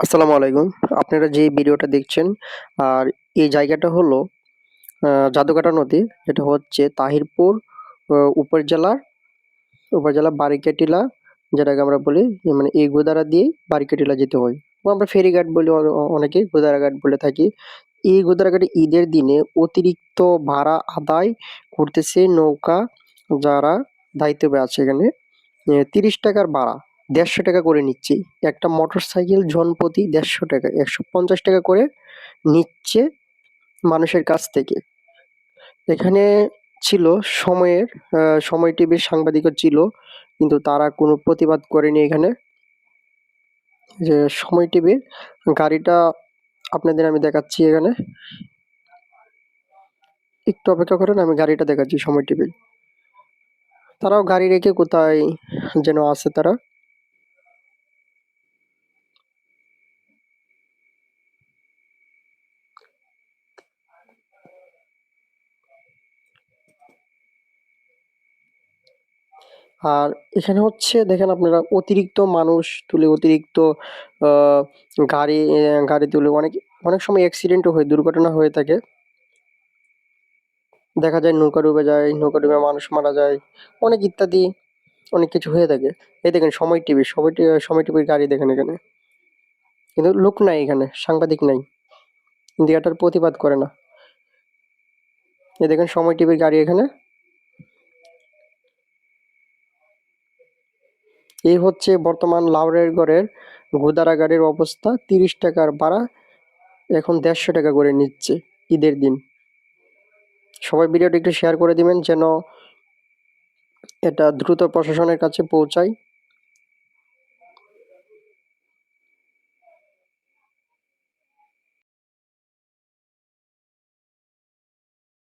আসসালামু আলাইকুম। আপনারা যে ভিডিওটা দেখছেন আর এই জায়গাটা হলো জাদুকাটা নদী। এটা হচ্ছে তাহিরপুর উপজেলার বারিকাটিলা, যেটাকে আমরা বলি মানে এই গোদারা দিয়েই বারিকাটিলা যেতে হয়। বা আমরা ফেরিঘাট বলি, অনেকে গোদারাঘাট বলে থাকি। এই গোদারাঘাটে ঈদের দিনে অতিরিক্ত ভাড়া আদায় করতেছে নৌকা যারা দায়িত্বে আছে এখানে। ৩০ টাকার ভাড়া ১৫০ টাকা করে নিচ্ছে। একটা মোটরসাইকেল জনপ্রতি ১৫০ টাকা, ১৫০ টাকা করে নিচ্ছে মানুষের কাছ থেকে। এখানে ছিল সময়ের সময় টিভির সাংবাদিকও ছিল, কিন্তু তারা কোনো প্রতিবাদ করেনি এখানে। যে সময় টিভির গাড়িটা আপনাদের আমি দেখাচ্ছি এখানে। একটু অপেক্ষা করেন, আমি গাড়িটা দেখাচ্ছি সময় টিভির। তারাও গাড়ি রেখে কোথায় যেন আছে তারা। আর এখানে হচ্ছে দেখেন আপনারা, অতিরিক্ত মানুষ তুলে, অতিরিক্ত আহ, গাড়ি তুলে অনেক অনেক সময় অ্যাক্সিডেন্টও হয়, দুর্ঘটনা হয়ে থাকে। দেখা যায় নৌকা ডুবে যায়, নৌকা ডুবে মানুষ মারা যায়, অনেক ইত্যাদি অনেক কিছু হয়ে থাকে। এই দেখেন সময় টিভির গাড়ি দেখেন এখানে, কিন্তু লোক নাই, এখানে সাংবাদিক নাই, কিন্তু এটার প্রতিবাদ করে না। এই দেখেন সময় টিভির গাড়ি এখানে। এই হচ্ছে বর্তমান লাউড়ের গড়ের গোদারাগাড়ির অবস্থা। ৩০ টাকার ভাড়া এখন ১৫০ টাকা করে নিচ্ছে ঈদের দিন। সবাই ভিডিওটি একটু শেয়ার করে দিবেন যেন এটা দ্রুত প্রশাসনের কাছে পৌঁছায়।